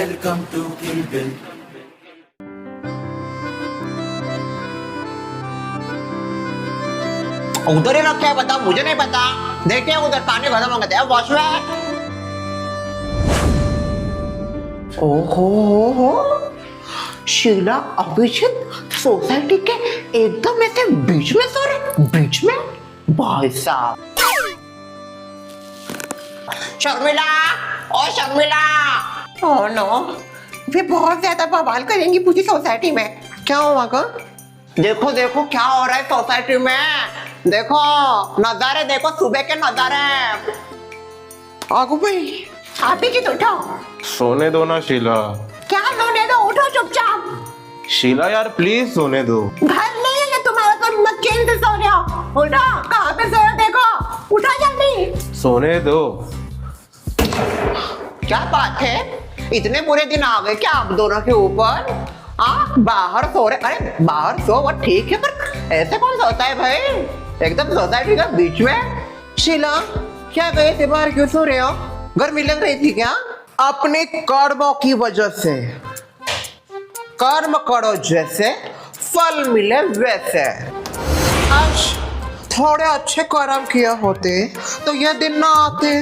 Welcome to Kill Bill. उधर ही रखा है, बता, मुझे नहीं पता। देखिए उधर पानी खत्म हो गया है, वॉश में। ओहो, शीला अभिजीत सोसाइटी के एकदम ऐसे बीच में सो रहे, बीच में। भाई साहब, शर्मिला, ओ शर्मिला। ओह नो, वे बहुत ज्यादा बवाल करेंगी पूरी सोसाइटी में। क्या हुआ गा? देखो देखो क्या हो रहा है सोसाइटी में। देखो नजारे, देखो सुबह के नजारे। आगू भाई, आप ही जी उठो। सोने दो ना शीला। क्या सोने दो, उठो चुपचाप। शीला यार प्लीज सोने दो। घर नहीं है ये तुम्हारा, तुम मत चैन से सो रहे हो। उठो, कहाँ पे सो रहे हो देखो, उठो जल्दी। सोने दो। क्या बात है, इतने बुरे दिन आ गए क्या आप दोनों के ऊपर? बाहर सो रहे? अरे बाहर सो वो ठीक है, पर ऐसे कौन सोता है भाई एकदम सोसाइटी का बीच में? शीला, क्या गए थे बाहर, क्यों सो रहे हो? गर्मी लग रही थी क्या? अपने कर्मों की वजह से। कर्म करो जैसे, फल मिले वैसे। आज थोड़े अच्छे कर्म किए होते तो ये दिन ना आते।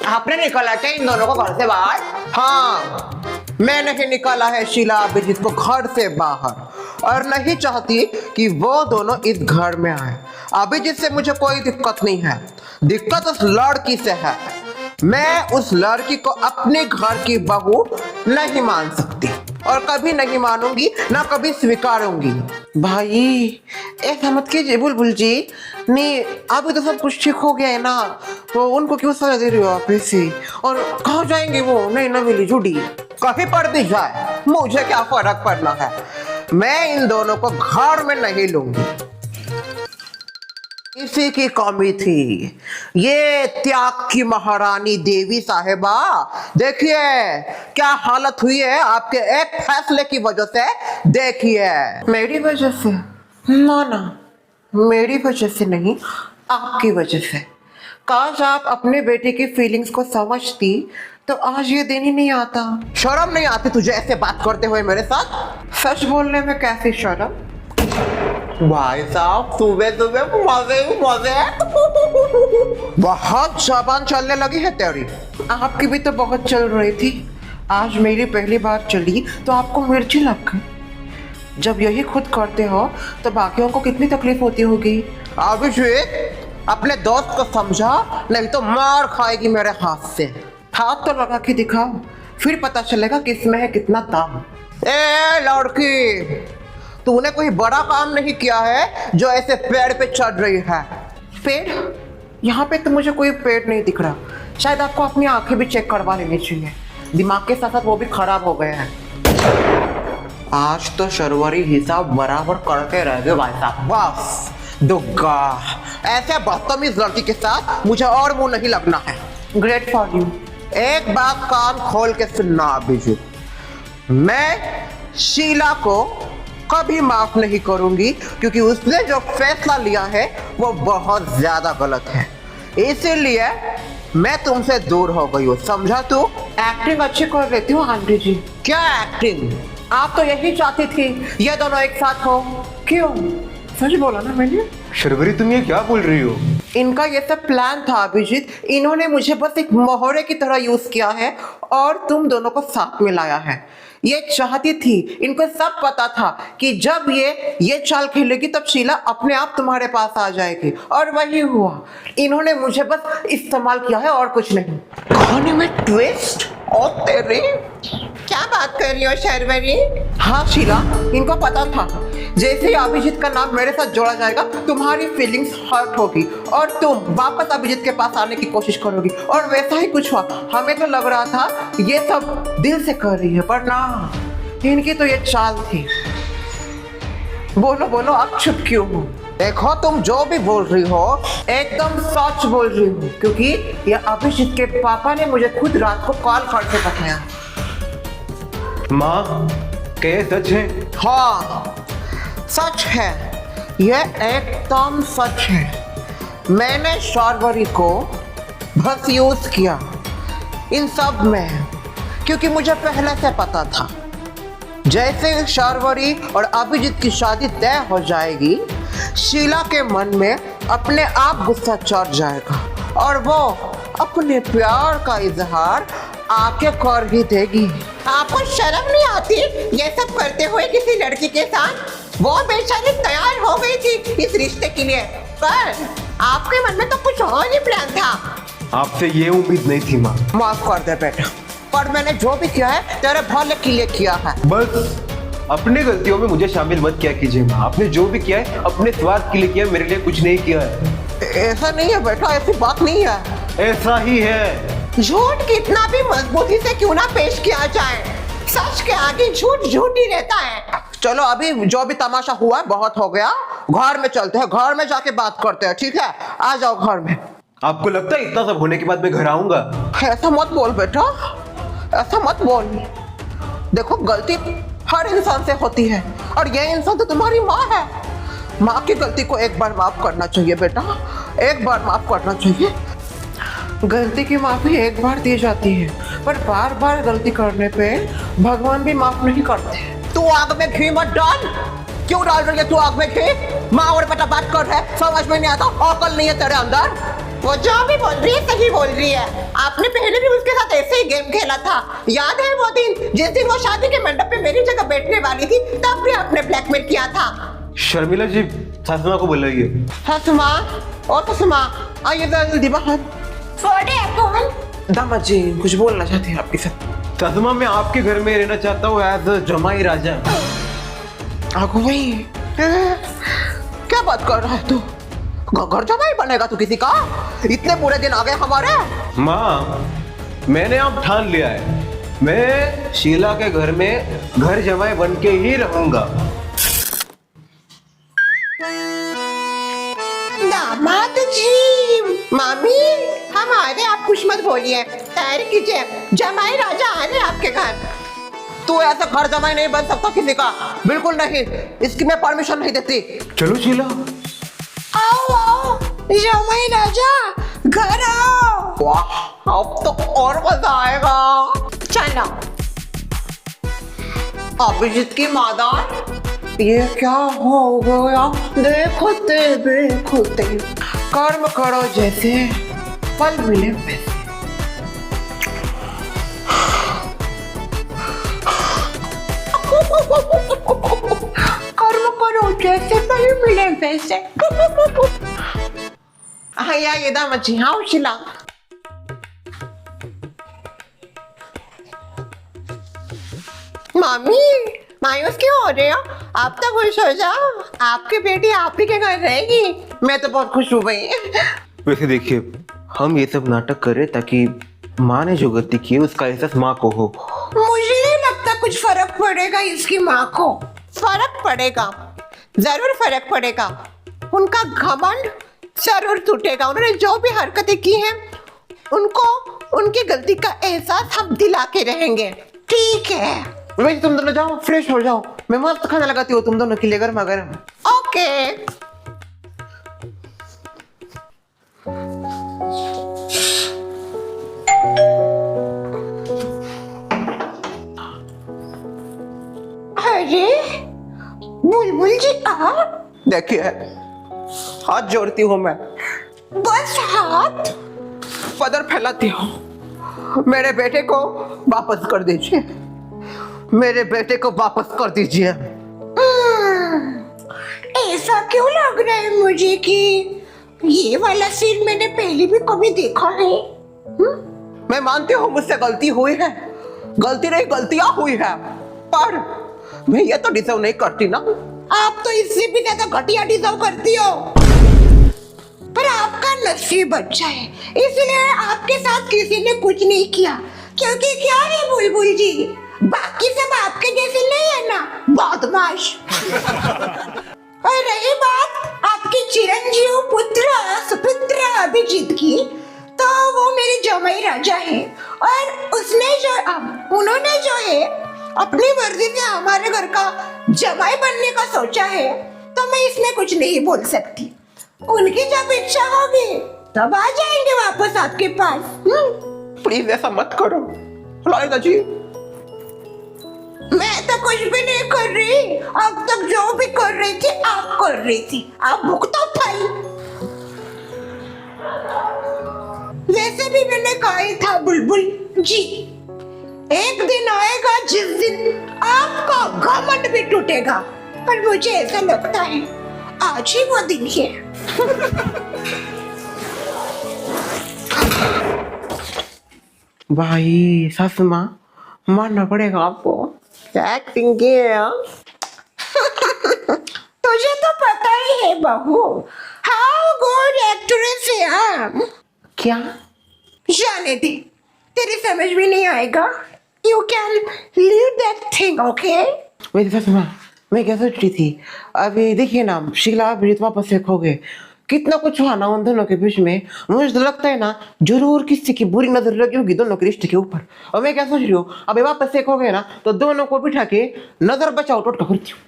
आपने निकाला क्या इन दोनों को घर से बाहर? हाँ, मैंने ही निकाला है शीला अभिजीत को घर से बाहर, और नहीं चाहती कि वो दोनों इस घर में आए। अभिजीत से मुझे कोई दिक्कत नहीं है, दिक्कत उस लड़की से है। मैं उस लड़की को अपने घर की बहू नहीं मान सकती, और कभी नहीं मानूंगी, ना कभी स्वीकारूंगी। भाई ऐसा मत कीजिए बुलबुल जी। नहीं, अभी तो सब कुछ ठीक हो गया है ना, तो उनको क्यों सजा दे रही हो आप ऐसे? और कहाँ जाएंगे वो? नहीं ना मिली जुड़ी, कहीं पड़ भी जाए मुझे क्या फर्क पड़ना है। मैं इन दोनों को घर में नहीं लूंगी। इसी की कमी थी ये त्याग की महारानी देवी साहिबा। देखिए क्या हालत हुई है आपके एक फैसले की वजह से। देखिए, मेरी वजह से? ना ना, मेरी वजह से नहीं, आपकी वजह से। काश आप अपने बेटे की फीलिंग्स को समझती तो आज ये दिन ही नहीं आता। शर्म नहीं आती तुझे ऐसे बात करते हुए मेरे साथ? सच बोलने में कैसी शर्म? भाई साहब, सुबह सुबह मजे मजे। बहुत जबान चलने लगी है तेरी। आपकी भी तो बहुत चल रही थी, आज मेरी पहली बार चली तो आपको मिर्ची लग गई। जब यही खुद करते हो तो बाकियों को कितनी तकलीफ होती होगी। अभिषेक, अपने दोस्त को समझा, नहीं तो मार खाएगी मेरे हाथ से। हाथ तो लगा के दिखाओ, फिर पता चलेगा किसमें है कितना दम। ए लड़की, तूने कोई बड़ा काम नहीं किया है जो ऐसे पेड़ पे चढ़ रही है। पेड़? यहाँ पे तो मुझे कोई पेड़ नहीं दिख रहा। शायद आपको अपनी आंखें भी चेक करवा लेनी चाहिए, दिमाग के साथ साथ वो भी खराब हो गए हैं। आज तो शर्वरी हिसाब बराबर करके रह गए भाई साहब। बस दुग्गा, ऐसे बदतमीज लड़की के साथ मुझे और मुंह नहीं लगना है। Great for you. एक बात कान खोल के सुनना अभिजीत, मैं शीला को कभी माफ नहीं करूंगी, क्योंकि उसने जो फैसला लिया है वो बहुत ज्यादा गलत है। इसीलिए मैं तुमसे दूर हो गई हूँ, समझा तू? एक्टिंग अच्छी कर लेती हूँ आंटी जी। क्या एक्टिंग? आप तो यही चाहती थी ये दोनों एक साथ हो। क्यों? सच बोला ना मैंने। शर्वरी, तुम ये क्या बोल रही हो? इनका ये सब प्लान था अभिजीत। इन्होंने मुझे बस एक मोहरे की तरह यूज किया है और तुम दोनों को साथ में लाया है। ये चाहती थी, इनको सब पता था कि जब ये चाल खेलेगी तब शीला अपने आप तुम्हारे पास आ जाएगी, और वही हुआ। इन्होंने मुझे बस इस्तेमाल किया है और कुछ नहीं। कहानी में ट्विस्ट? और तेरी क्या बात कर रही हो शर्वरी? हाँ शीला, इनको पता था जैसे ही अभिजीत का नाम मेरे साथ जोड़ा जाएगा तुम्हारी फीलिंग्स हर्ट होगी और तुम वापस अभिजीत के पास आने की कोशिश करोगी, और वैसा ही कुछ हुआ। हमें तो लग रहा था ये सब दिल से कर रही है, पर ना, इनकी तो ये चाल थी। बोलो बोलो, आप चुप क्यों हो? देखो, तुम जो भी बोल रही हो एकदम सच बोल रही हो, क्योंकि ये अभिजीत के पापा ने मुझे खुद रात को कॉल करके बताया। माँ, क्या ये सच है? हाँ सच है, यह एकदम सच है। मैंने शर्वरी को बस यूज किया इन सब में क्योंकि मुझे पहले से पता था जैसे शार्वरी और अभिजीत की शादी तय हो जाएगी, शीला के मन में अपने आप गुस्सा चढ़ जाएगा और वो अपने प्यार का इजहार आके कर ही देगी। आपको शर्म नहीं आती ये सब करते हुए किसी लड़की के साथ? वो बेचारी तैयार हो गई थी इस रिश्ते के लिए, पर आपके मन में तो कुछ और ही प्लान था। आपसे ये उम्मीद नहीं थी माँ। माफ कर दे बेटा, पर मैंने जो भी किया है तेरे भले के लिए किया है। बस अपनी गलतियों में मुझे शामिल मत किया कीजिए माँ। आपने जो भी किया है अपने स्वार्थ के लिए किया, मेरे लिए कुछ नहीं किया है। ऐसा नहीं है बेटा, ऐसी बात नहीं है। ऐसा ही है। झूठ कितना भी मजबूती से क्यों ना पेश किया जाए, सच के आगे झूठ झूठ ही रहता है। चलो अभी जो भी तमाशा हुआ बहुत हो गया, घर में चलते हैं, घर में जाके बात करते हैं, ठीक है? आ जाओ घर में। आपको लगता है इतना सब होने के बाद मैं घर आऊंगा? ऐसा मत बोल बेटा, ऐसा मत बोल। देखो गलती हर इंसान से होती है और ये इंसान तो तुम्हारी माँ है। माँ की गलती को एक बार माफ करना चाहिए बेटा, एक बार माफ करना चाहिए। गलती की माफी एक बार दी जाती है, पर बार बार गलती करने पे भगवान भी माफ नहीं करते। तू आग में घी मत डाल। क्यों डाल रही है तू आग में घी? माँ और बेटा बात कर रहे, समझ में नहीं आता, अकल नहीं है तेरे अंदर। वो जो भी बोल रही है सही बोल रही है। आपने पहले भी उसके साथ ऐसे ही गेम खेला था, याद है वो दिन जिस दिन वो शादी के मंडप पे मेरी जगह बैठने वाली थी, तब भी आपने ब्लैकमेल किया था। शर्मिला जी, सासू माँ को बुलाइए। हाँ सुमा, और तो सुमा, आइए जल्दी बाहर। दामाद जी कुछ बोलना चाहते हैं आपके साथ। सासू माँ, मैं आपके घर में रहना चाहता हूँ एज जमाई राजा। आगो भाई, क्या बात कर रहा है तू? घर जमाई बनेगा तू किसी का? इतने बुरे दिन आ गए हमारे। माँ, मैंने अब ठान लिया है, मैं शीला के घर में घर जमाई बन के ही रहूंगा। दामाद जी, मामी, हमारे आप कुछ मत बोलिए, तैयारी कीजिए, जमाई राजा आ रहे आपके घर। तू ऐसा घर जमाई नहीं बन सकता किसी का, बिल्कुल नहीं, इसकी मैं परमिशन नहीं देती। चलो शीला। आओ आओ जमाई राजा, घर आओ। वाह, अब तो और मजा आएगा। चलो। अभिजीत की मादार, ये क्या हो गया? देखते देखते कर्म करो जैसे फल मिले वैसे। कर्म करो जैसे फल मिले वैसे। ये दामाद जी, हाँ शीला। मामी, मायूस क्यों हो रहे हो? आप तो खुश हो जाओ, आपकी बेटी आप ही के घर रहेगी। मैं तो बहुत खुश हूँ भाई। वैसे देखिए, हम ये सब नाटक करें ताकि माँ ने जो गलती की है उसका एहसास माँ को हो। मुझे नहीं लगता कुछ फर्क पड़ेगा इसकी माँ को। फर्क पड़ेगा, जरूर फर्क पड़ेगा। उनका घमंड जरूर टूटेगा। उन्होंने जो भी हरकतें की हैं, उनको उनकी गलती का एहसास हम दिला के रहेंगे, ठीक है? वैसे तुम दोनों जाओ, फ्रेश हो जाओ, मैं मस्त खाना लगाती हूँ तुम दोनों के लिए गर्मा गर्म। ओके। अरे बुलबुल जी कहाँ? देखिए, हाथ जोड़ती हूँ मैं, बस हाथ? पदर फैलाती हूँ। मेरे बेटे को वापस कर दीजिए, मेरे बेटे को वापस कर दीजिए। ऐसा क्यों लग रहा है मुझे कि ये वाला सीन मैंने पहले भी कभी देखा है? मैं मानती हूँ मुझसे गलती हुई है, गलती नहीं गलतियां हुई है, पर मैं ये तो डिजर्व नहीं करती ना। आप तो इससे भी ज्यादा घटिया डिजर्व करती हो, पर आपका नसीब अच्छा है, इसलिए आपके साथ किसी ने कुछ नहीं किया। क्योंकि क्या है बुलबुल जी, बाकी सब आपके जैसे नहीं है ना, बदमाश। और रही बात आपके चिरंजीव पुत्र सुपुत्र अभिजीत की, तो वो मेरे जमाई राजा है और उन्होंने जो है अपनी मर्जी से हमारे घर का जमाई बनने का सोचा है, तो मैं इसमें कुछ नहीं बोल सकती। उनकी जब इच्छा होगी तब आ जाएंगे वापस आपके पास। प्लीज ऐसा मत करो लालिता जी, कुछ भी नहीं कर रही। अब तक जो भी कर रही थी आप कर रही थी। आप भुगतो भाई। वैसे भी मैंने कहा ही था बुलबुल जी, एक दिन आएगा जिस दिन आपका घमंड भी टूटेगा, पर मुझे ऐसा लगता है आज ही वो दिन है। भाई सासू माँ, मानना पड़ेगा आपको, एक्टिंग की है हाँ? तुझे तो पता ही है बहू, हाउ गुड एक्ट्रेस है हम। क्या? जाने दे, तेरी समझ में नहीं आएगा। You can leave that thing, okay? वैसे सासू माँ, मैं क्या सोच रही थी, अभी देखिए ना शीला अभिजीत वापस से खो गए, कितना कुछ हुआ ना उन दोनों के बीच में। मुझे तो लगता है ना जरूर किसी की बुरी नजर लगी होगी दोनों के रिश्ते के ऊपर। और मैं क्या सोच रही हूँ, अभी वापस से खो गए ना तो दोनों को बिठा के नजर बचाओ टोटका करती हूँ।